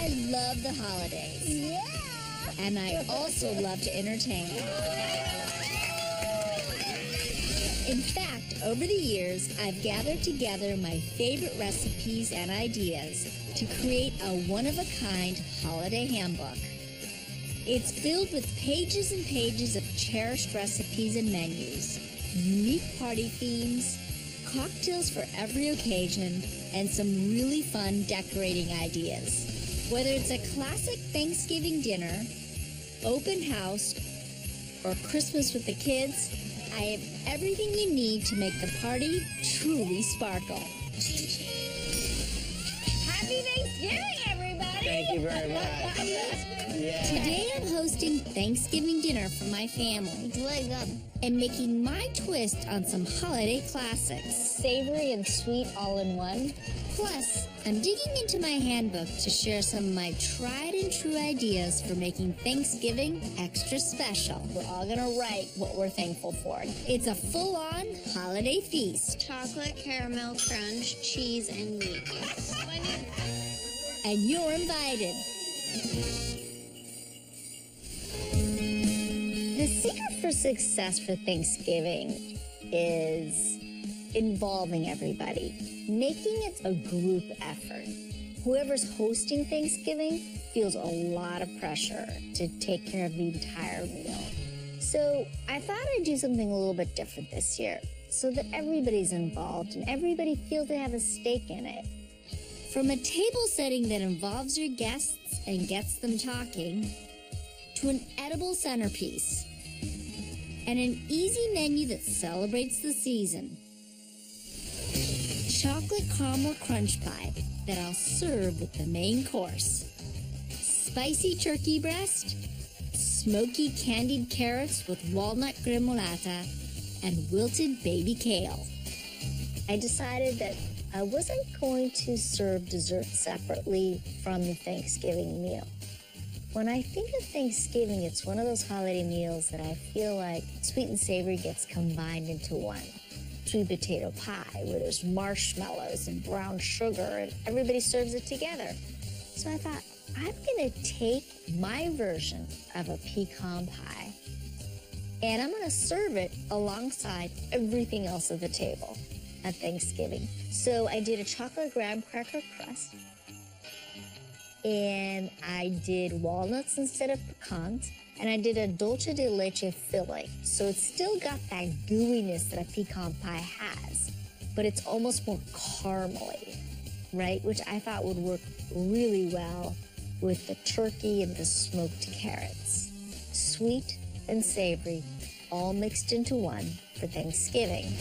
I love the holidays. Yeah! And I also love to entertain. In fact, over the years, I've gathered together my favorite recipes and ideas to create a one-of-a-kind holiday handbook. It's filled with pages and pages of cherished recipes and menus, unique party themes, cocktails for every occasion, and some really fun decorating ideas. Whether it's a classic Thanksgiving dinner, open house, or Christmas with the kids, I have everything you need to make the party truly sparkle. Happy Thanksgiving, everybody! Thank you very much. Yeah. Today I'm hosting Thanksgiving dinner for my family. Really good. And making my twist on some holiday classics. Savory and sweet all in one. Plus, I'm digging into my handbook to share some of my tried and true ideas for making Thanksgiving extra special. We're all gonna write what we're thankful for. It's a full-on holiday feast. Chocolate, caramel, crunch, cheese, and meat. And you're invited. The secret for success for Thanksgiving is involving everybody, making it a group effort. Whoever's hosting Thanksgiving feels a lot of pressure to take care of the entire meal. So I thought I'd do something a little bit different this year so that everybody's involved and everybody feels they have a stake in it. From a table setting that involves your guests and gets them talking, to an edible centerpiece, and an easy menu that celebrates the season. Chocolate caramel crunch pie that I'll serve with the main course. Spicy turkey breast, smoky candied carrots with walnut gremolata, and wilted baby kale. I decided that I wasn't going to serve dessert separately from the Thanksgiving meal. When I think of Thanksgiving, it's one of those holiday meals that I feel like sweet and savory gets combined into one. Sweet potato pie, where there's marshmallows and brown sugar, and everybody serves it together. So I thought, I'm gonna take my version of a pecan pie, and I'm gonna serve it alongside everything else at the table at Thanksgiving. So I did a chocolate graham cracker crust, and I did walnuts instead of pecans, and I did a dulce de leche filling. So it's still got that gooiness that a pecan pie has, but it's almost more caramely, right? Which I thought would work really well with the turkey and the smoked carrots. Sweet and savory, all mixed into one for Thanksgiving.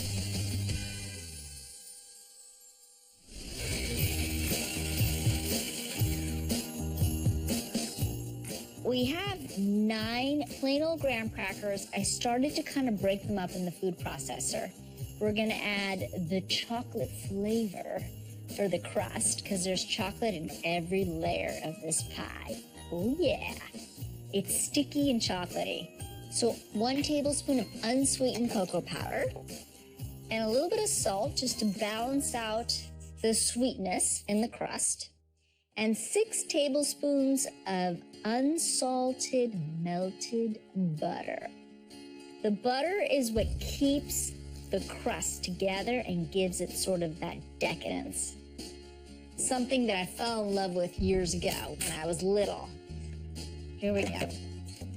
We have 9 plain old graham crackers. I started to kind of break them up in the food processor. We're gonna add the chocolate flavor for the crust, because there's chocolate in every layer of this pie. Oh yeah, it's sticky and chocolatey. So 1 tablespoon of unsweetened cocoa powder and a little bit of salt just to balance out the sweetness in the crust, and 6 tablespoons of unsalted melted butter. The butter is what keeps the crust together and gives it sort of that decadence. Something that I fell in love with years ago when I was little. Here we go.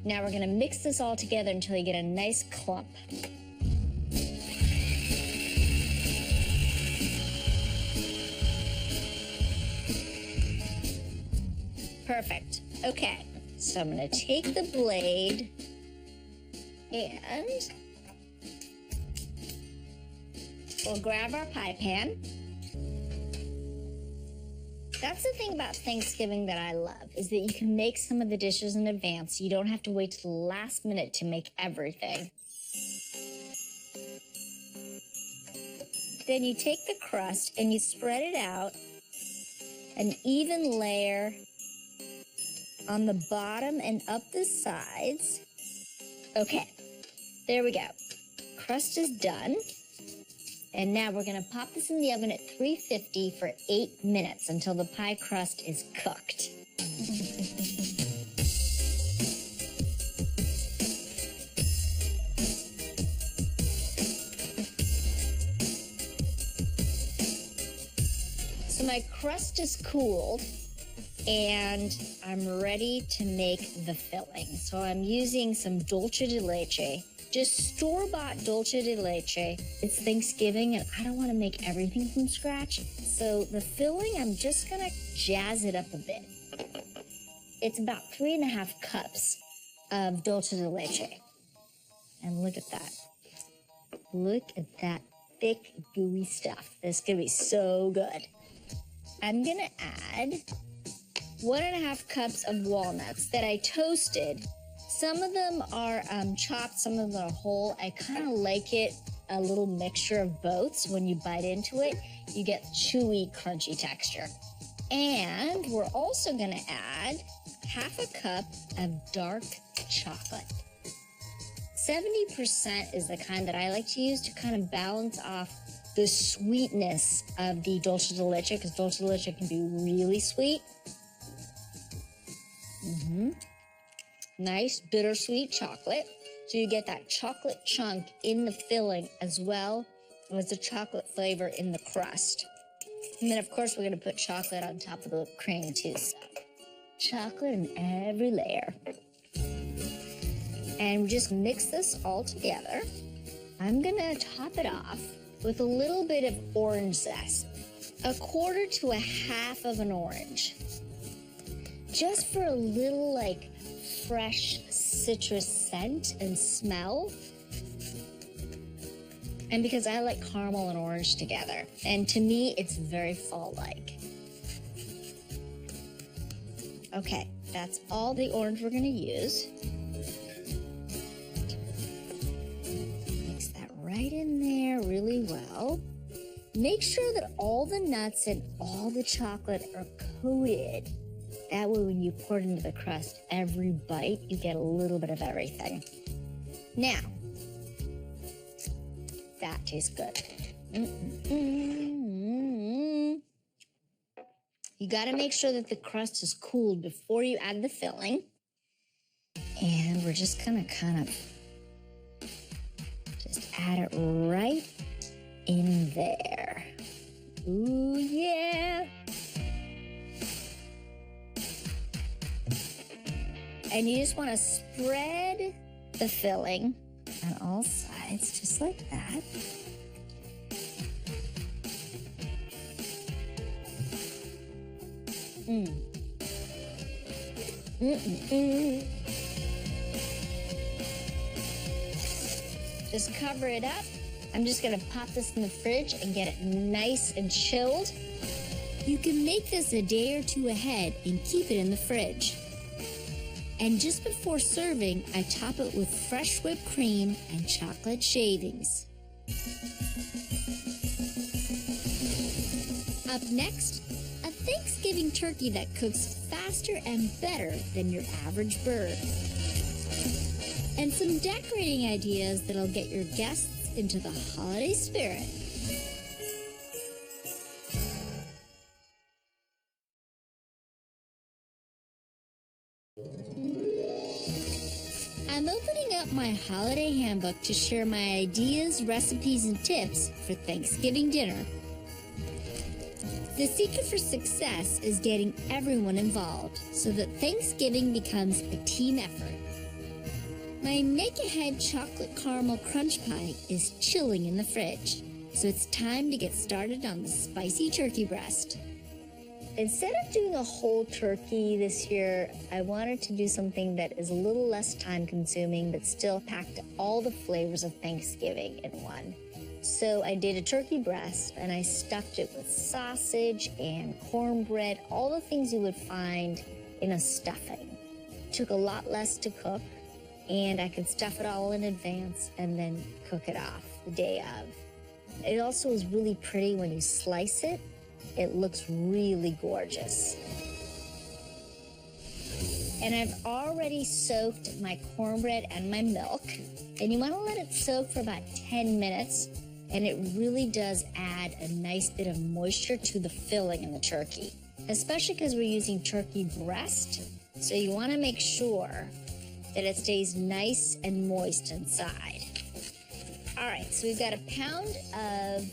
Now we're gonna mix this all together until you get a nice clump. Perfect. Okay, so I'm gonna take the blade and we'll grab our pie pan. That's the thing about Thanksgiving that I love, is that you can make some of the dishes in advance. You don't have to wait till the last minute to make everything. Then you take the crust and you spread it out, an even layer on the bottom and up the sides. Okay, there we go. Crust is done. And now we're gonna pop this in the oven at 350 for 8 minutes until the pie crust is cooked. So my crust is cooled, and I'm ready to make the filling. So I'm using some dulce de leche, just store-bought dulce de leche. It's Thanksgiving, and I don't want to make everything from scratch. So the filling, I'm just gonna jazz it up a bit. It's about 3.5 cups of dulce de leche. And look at that. Look at that thick, gooey stuff. This is gonna be so good. I'm gonna add 1.5 cups of walnuts that I toasted. Some of them are chopped, some of them are whole. I kind of like it, a little mixture of both. So when you bite into it, you get chewy, crunchy texture. And we're also gonna add 1/2 cup of dark chocolate. 70% is the kind that I like to use to kind of balance off the sweetness of the dulce de leche, because dulce de leche can be really sweet. Nice bittersweet chocolate. So you get that chocolate chunk in the filling as well as the chocolate flavor in the crust. And then, of course, we're going to put chocolate on top of the cream, too. So chocolate in every layer. And we just mix this all together. I'm going to top it off with a little bit of orange zest. 1/4 to 1/2 of an orange. Just for a little, like, fresh citrus scent and smell. And because I like caramel and orange together. And to me, it's very fall-like. Okay, that's all the orange we're gonna use. Mix that right in there really well. Make sure that all the nuts and all the chocolate are coated. That way, when you pour it into the crust, every bite, you get a little bit of everything. Now, that tastes good. You gotta make sure that the crust is cooled before you add the filling. And we're just gonna kind of just add it right in there. Ooh, yeah. And you just want to spread the filling on all sides, just like that. Just cover it up. I'm just going to pop this in the fridge and get it nice and chilled. You can make this a day or two ahead and keep it in the fridge. And just before serving, I top it with fresh whipped cream and chocolate shavings. Up next, a Thanksgiving turkey that cooks faster and better than your average bird. And some decorating ideas that'll get your guests into the holiday spirit. I'm opening up my holiday handbook to share my ideas, recipes, and tips for Thanksgiving dinner. The secret for success is getting everyone involved so that Thanksgiving becomes a team effort. My make-ahead chocolate caramel crunch pie is chilling in the fridge, so it's time to get started on the spicy turkey breast. Instead of doing a whole turkey this year, I wanted to do something that is a little less time-consuming but still packed all the flavors of Thanksgiving in one. So I did a turkey breast, and I stuffed it with sausage and cornbread, all the things you would find in a stuffing. It took a lot less to cook, and I could stuff it all in advance and then cook it off the day of. It also is really pretty when you slice it. It looks really gorgeous. And I've already soaked my cornbread and my milk. And you want to let it soak for about 10 minutes. And it really does add a nice bit of moisture to the filling in the turkey. especially because we're using turkey breast. So you want to make sure that it stays nice and moist inside. All right, so we've got a pound of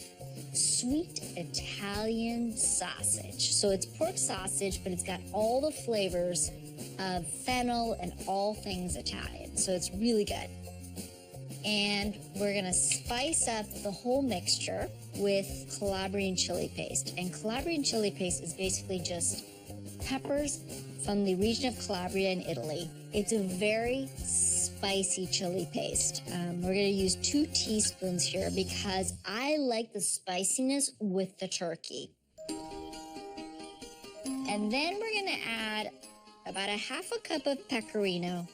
sweet Italian sausage. So it's pork sausage, but it's got all the flavors of fennel and all things Italian. So it's really good. And we're gonna spice up the whole mixture with Calabrian chili paste. And Calabrian chili paste is basically just peppers from the region of Calabria in Italy. It's a very spicy chili paste. We're gonna use 2 teaspoons here because I like the spiciness with the turkey. And then we're gonna add about a half a cup of pecorino.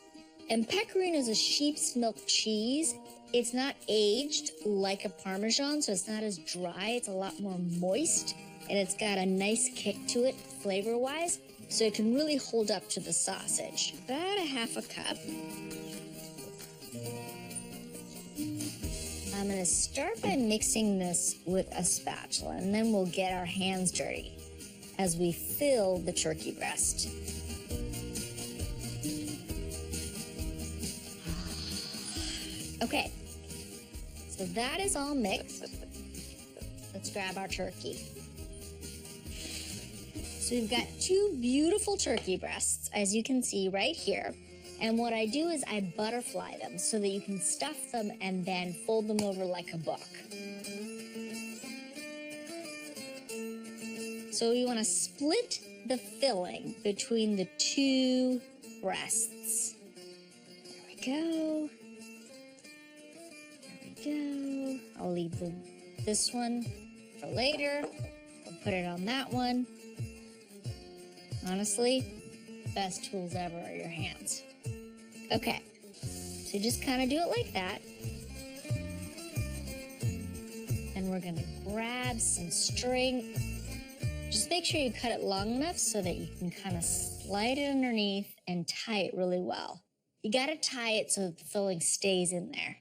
And pecorino is a sheep's milk cheese. It's not aged like a Parmesan, so it's not as dry. It's a lot more moist, and it's got a nice kick to it flavor-wise, so it can really hold up to the sausage. About a half a cup. I'm gonna start by mixing this with a spatula, and then we'll get our hands dirty as we fill the turkey breast. Okay, so that is all mixed. Let's grab our turkey. So we've got 2 beautiful turkey breasts, as you can see right here. And what I do is I butterfly them so that you can stuff them and then fold them over like a book. So you want to split the filling between the 2 breasts. There we go. Go. I'll leave this one for later. I'll put it on that one. Honestly, best tools ever are your hands. Okay, so just kind of do it like that. And we're gonna grab some string. Just make sure you cut it long enough so that you can kind of slide it underneath and tie it really well. You gotta tie it so that the filling stays in there.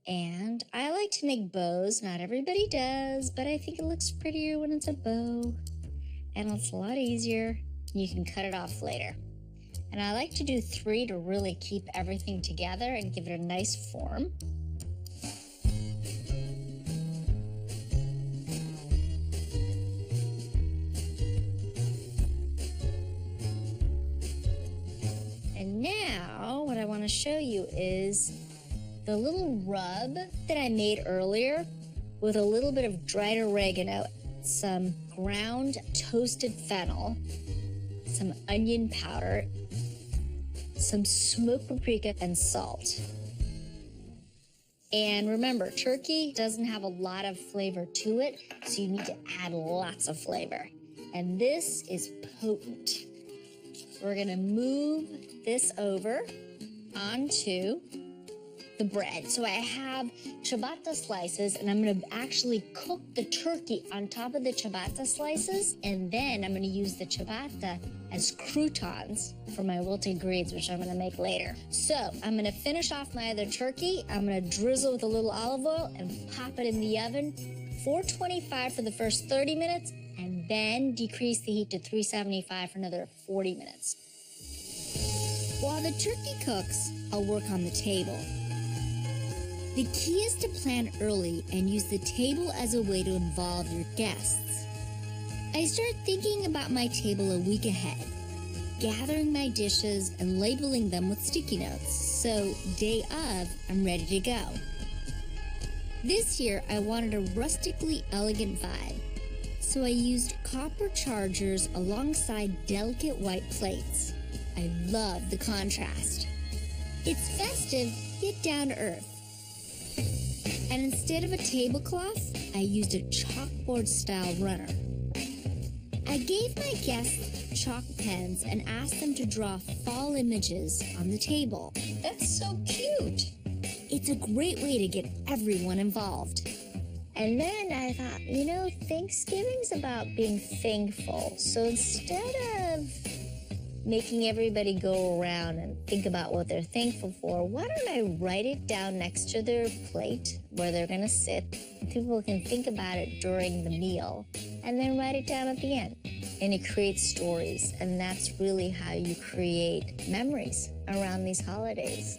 And I like to make bows. Not everybody does, but I think it looks prettier when it's a bow. And it's a lot easier. You can cut it off later. And I like to do 3 to really keep everything together and give it a nice form. And now what I want to show you is the little rub that I made earlier with a little bit of dried oregano, some ground toasted fennel, some onion powder, some smoked paprika, and salt. And remember, turkey doesn't have a lot of flavor to it, so you need to add lots of flavor. And this is potent. We're gonna move this over onto the bread. So I have ciabatta slices, and I'm gonna actually cook the turkey on top of the ciabatta slices, and then I'm gonna use the ciabatta as croutons for my wilted greens, which I'm gonna make later. So I'm gonna finish off my other turkey. I'm gonna drizzle with a little olive oil and pop it in the oven, 425 for the first 30 minutes, and then decrease the heat to 375 for another 40 minutes. While the turkey cooks, I'll work on the table. The key is to plan early and use the table as a way to involve your guests. I start thinking about my table a week ahead, gathering my dishes and labeling them with sticky notes, so day of, I'm ready to go. This year, I wanted a rustically elegant vibe, so I used copper chargers alongside delicate white plates. I love the contrast. It's festive, yet down to earth. And instead of a tablecloth, I used a chalkboard-style runner. I gave my guests chalk pens and asked them to draw fall images on the table. That's so cute. It's a great way to get everyone involved. And then I thought, you know, Thanksgiving's about being thankful. So instead of making everybody go around and think about what they're thankful for, why don't I write it down next to their plate where they're gonna sit? People can think about it during the meal. and then write it down at the end. And it creates stories, and that's really how you create memories around these holidays.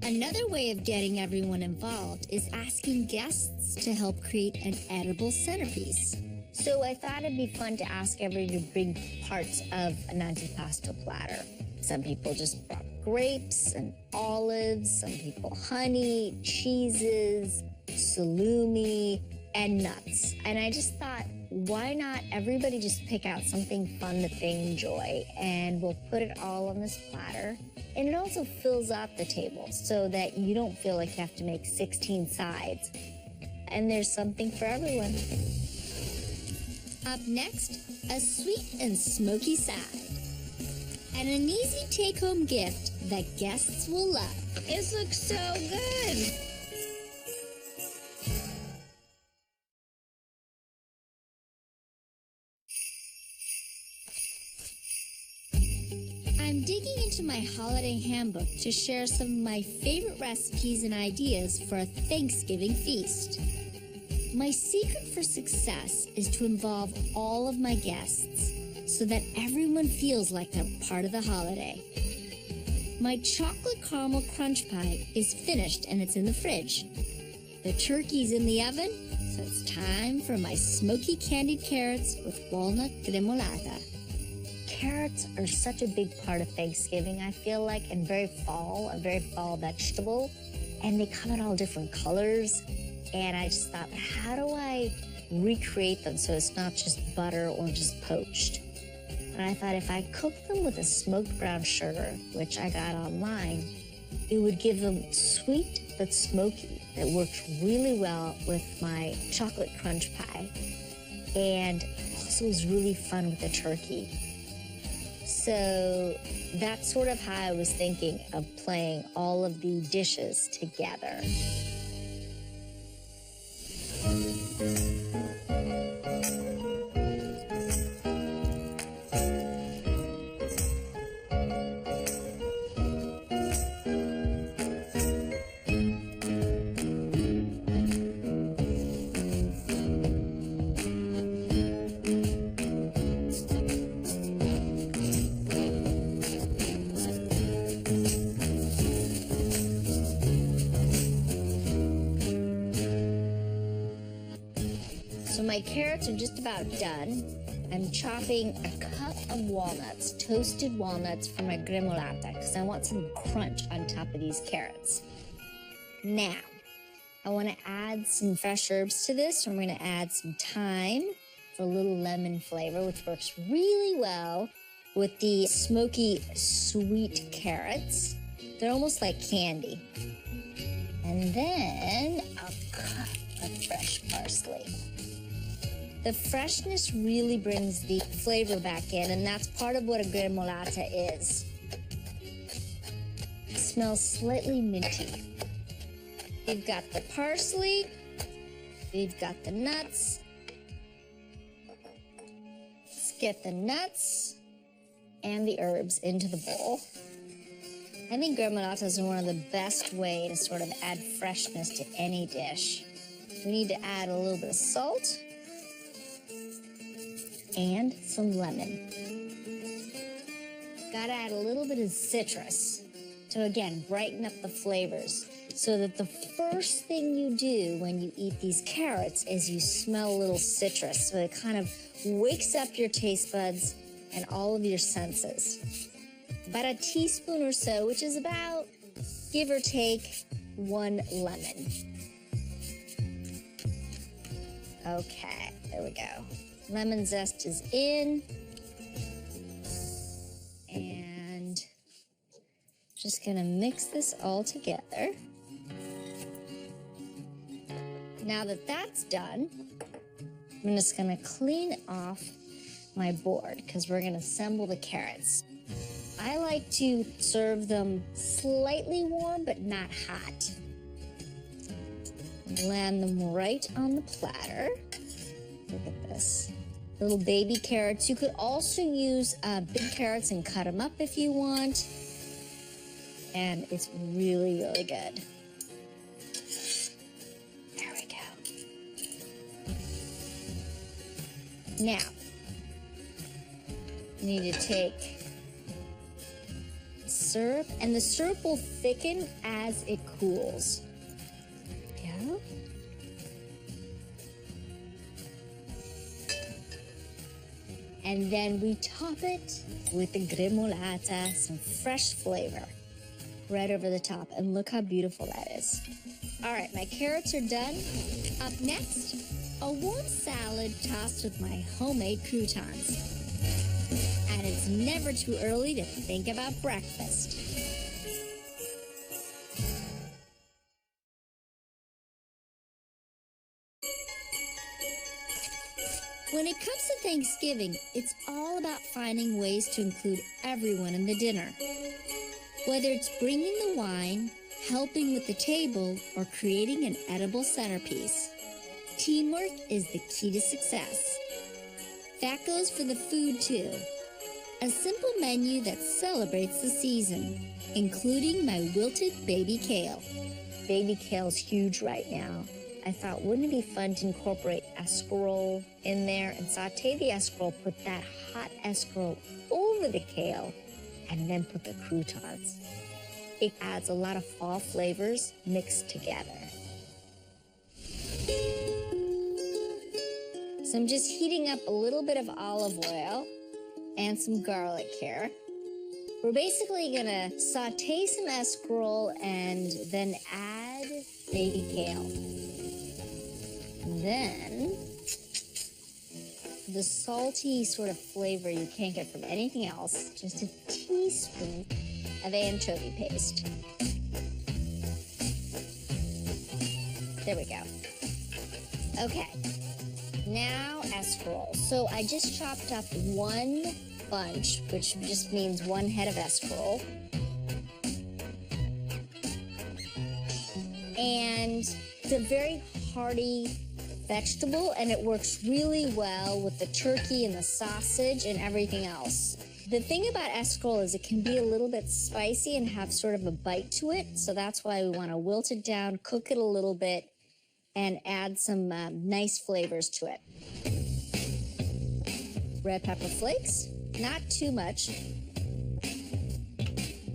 Another way of getting everyone involved is asking guests to help create an edible centerpiece. So I thought it'd be fun to ask everybody to bring parts of an antipasto platter. Some people just brought grapes and olives, some people honey, cheeses, salumi, and nuts. And I just thought, why not everybody just pick out something fun that they enjoy, and we'll put it all on this platter. And it also fills out the table so that you don't feel like you have to make 16 sides. And there's something for everyone. Up next, a sweet and smoky side. And an easy take-home gift that guests will love. This looks so good. I'm digging into my holiday handbook to share some of my favorite recipes and ideas for a Thanksgiving feast. My secret for success is to involve all of my guests so that everyone feels like they're part of the holiday. My chocolate caramel crunch pie is finished and it's in the fridge. The turkey's in the oven, so it's time for my smoky candied carrots with walnut gremolata. Carrots are such a big part of Thanksgiving, I feel like, and a very fall vegetable. And they come in all different colors. And I just thought, how do I recreate them so it's not just butter or just poached? And I thought if I cooked them with a smoked brown sugar, which I got online, it would give them sweet but smoky. That worked really well with my chocolate crunch pie. And also was really fun with the turkey. So that's sort of how I was thinking of playing all of the dishes together. So my carrots are just about done. I'm chopping a cup of walnuts, toasted walnuts for my gremolata, because I want some crunch on top of these carrots. Now, I want to add some fresh herbs to this. So I'm going to add some thyme for a little lemon flavor, which works really well with the smoky, sweet carrots. They're almost like candy. And then a cup of fresh parsley. The freshness really brings the flavor back in, and that's part of what a gremolata is. It smells slightly minty. We've got the parsley, we've got the nuts. Let's get the nuts and the herbs into the bowl. I think gremolatas are one of the best ways to sort of add freshness to any dish. We need to add a little bit of salt and some lemon. Gotta add a little bit of citrus to, again, brighten up the flavors, so that the first thing you do when you eat these carrots is you smell a little citrus, so it kind of wakes up your taste buds and all of your senses. About a teaspoon or so, which is about, give or take, 1 lemon. Okay, there we go. Lemon zest is in. And just gonna mix this all together. Now that that's done, I'm just gonna clean off my board because we're gonna assemble the carrots. I like to serve them slightly warm, but not hot. Land them right on the platter. Look at this. Little baby carrots. You could also use big carrots and cut them up if you want. And it's really, really good. There we go. Now, you need to take syrup, and the syrup will thicken as it cools. Yeah. And then we top it with the gremolata, some fresh flavor, right over the top. And look how beautiful that is. All right, my carrots are done. Up next, a warm salad tossed with my homemade croutons. And it's never too early to think about breakfast. When it comes to Thanksgiving, it's all about finding ways to include everyone in the dinner. Whether it's bringing the wine, helping with the table, or creating an edible centerpiece, teamwork is the key to success. That goes for the food too. A simple menu that celebrates the season, including my wilted baby kale. Baby kale's huge right now. I thought, wouldn't it be fun to incorporate escarole in there and saute the escarole, put that hot escarole over the kale, and then put the croutons. It adds a lot of fall flavors mixed together. So I'm just heating up a little bit of olive oil and some garlic here. We're basically gonna saute some escarole and then add baby kale. And then the salty sort of flavor you can't get from anything else, just a teaspoon of anchovy paste. There we go. Okay, now escarole. So I just chopped up one bunch, which just means one head of escarole. And it's a very hearty vegetable, and it works really well with the turkey and the sausage and everything else. The thing about escarole is it can be a little bit spicy and have sort of a bite to it, so that's why we want to wilt it down, cook it a little bit, and add some nice flavors to it. Red pepper flakes, not too much.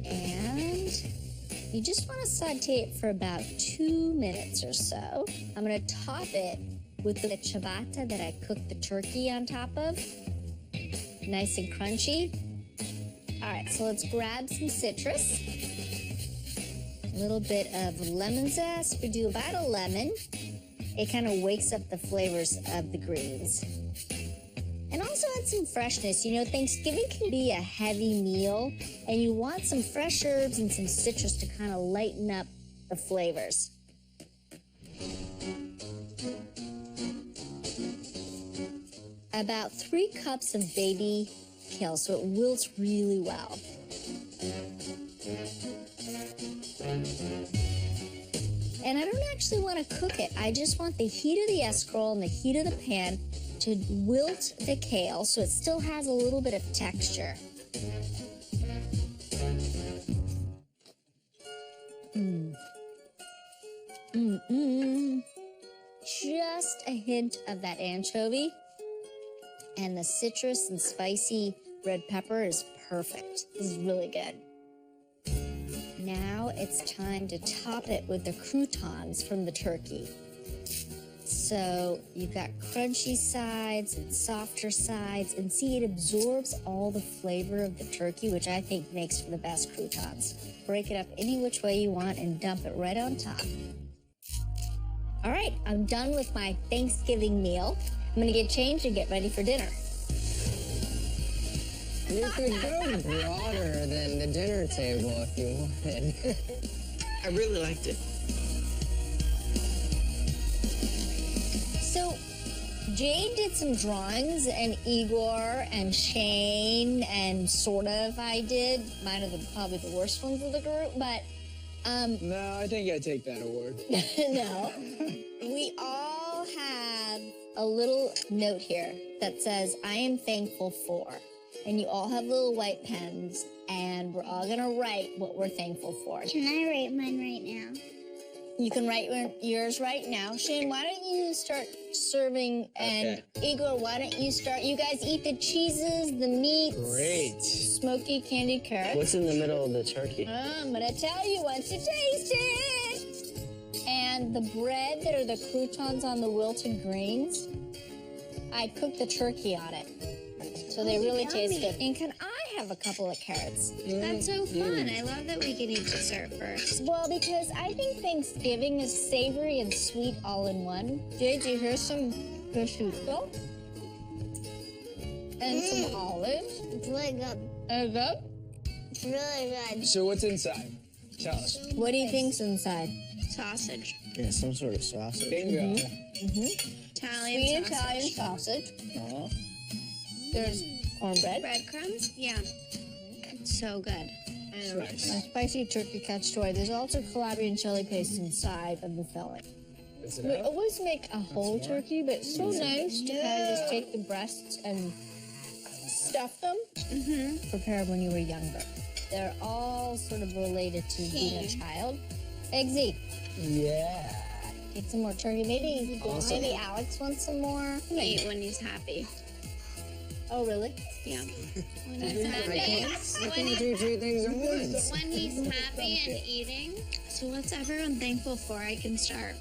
And you just want to saute it for about 2 minutes or so. I'm going to top it with the ciabatta that I cooked the turkey on top of. Nice and crunchy. All right, so let's grab some citrus. A little bit of lemon zest. We do about a lemon. It kind of wakes up the flavors of the greens. And also add some freshness. You know, Thanksgiving can be a heavy meal, and you want some fresh herbs and some citrus to kind of lighten up the flavors. About 3 cups of baby kale, so it wilts really well. And I don't actually want to cook it. I just want the heat of the escarole and the heat of the pan to wilt the kale so it still has a little bit of texture. Just a hint of that anchovy, and the citrus and spicy red pepper is perfect. This is really good. Now it's time to top it with the croutons from the turkey. So you've got crunchy sides and softer sides, and see, it absorbs all the flavor of the turkey, which I think makes for the best croutons. Break it up any which way you want and dump it right on top. All right, I'm done with my Thanksgiving meal. I'm gonna get changed and get ready for dinner. You could go broader than the dinner table if you wanted. I really liked it. So Jade did some drawings, and Igor and Shane, and sort of I did. Mine are probably the worst ones of the group, but No, I think I take that award. no. We all have a little note here that says, I am thankful for. And you all have little white pens, and we're all gonna write what we're thankful for. Can I write mine right now? You can write yours right now. Shane, why don't you start serving? And Igor, why don't you start? You guys eat the cheeses, the meats. Great. Smoky candied carrots. What's in the middle of the turkey? I'm gonna tell you once you taste it. And the bread that are the croutons on the wilted greens, I cooked the turkey on it. So they really taste good. And can I have a couple of carrots? That's so fun. I love that we get each dessert first. Well, because I think Thanksgiving is savory and sweet all in one. Jade, here's some prosciutto. And some olives. It's really good. And good. It's really good. So what's inside? Tell us. What do you think's inside? Sausage. Yeah, some sort of sausage. Bingo. Italian Sweet sausage. Italian sausage. There's cornbread. Breadcrumbs? Yeah. It's so good. Nice. A spicy turkey cacciatore. There's also Calabrian chili paste inside of the filling. Is We it out? always make a whole turkey, but it's so nice to kind of just take the breasts and stuff them. Prepare when you were younger. They're all sort of related to being a child. Eggsy, Yeah. get some more turkey. Maybe Alex wants some more. Eat when he's happy. Oh, really? Yeah. When he's happy. I can't do two things at once. When he's happy and eating. So what's everyone thankful for? I can start.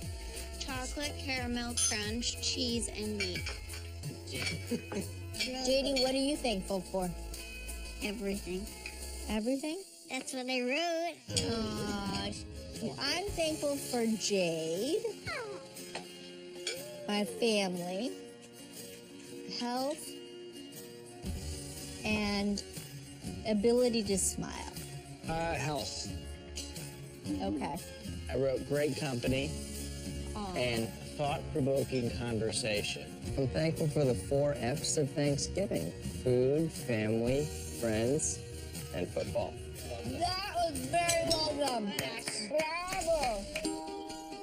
Chocolate, caramel, crunch, cheese, and meat. JD, what are you thankful for? Everything. Everything? That's what I wrote. I'm thankful for Jade, my family, health, and ability to smile. Health. Okay. I wrote great company and thought-provoking conversation. I'm thankful for the 4 F's of Thanksgiving: food, family, friends, and football. That was very well done. Bravo.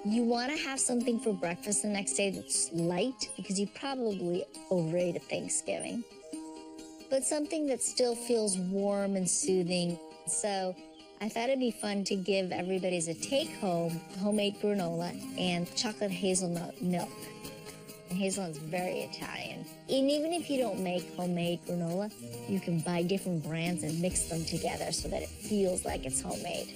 You want to have something for breakfast the next day that's light because you probably overate at Thanksgiving. But something that still feels warm and soothing. So I thought it'd be fun to give everybody as a take-home homemade granola and chocolate hazelnut milk. And hazelnut's very Italian. And even if you don't make homemade granola, you can buy different brands and mix them together so that it feels like it's homemade.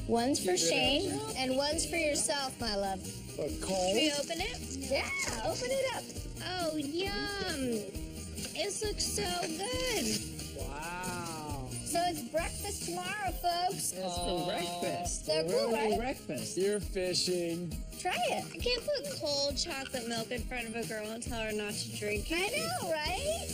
One's for Shane and one's for yourself, my love. But Should cold? we open it? Yeah, open it up. Oh, yum. This looks so good. Wow. So it's breakfast tomorrow, folks. That's for breakfast. They're cool, right? breakfast. You're fishing. Try it. I can't put cold chocolate milk in front of a girl and tell her not to drink it. I know, right?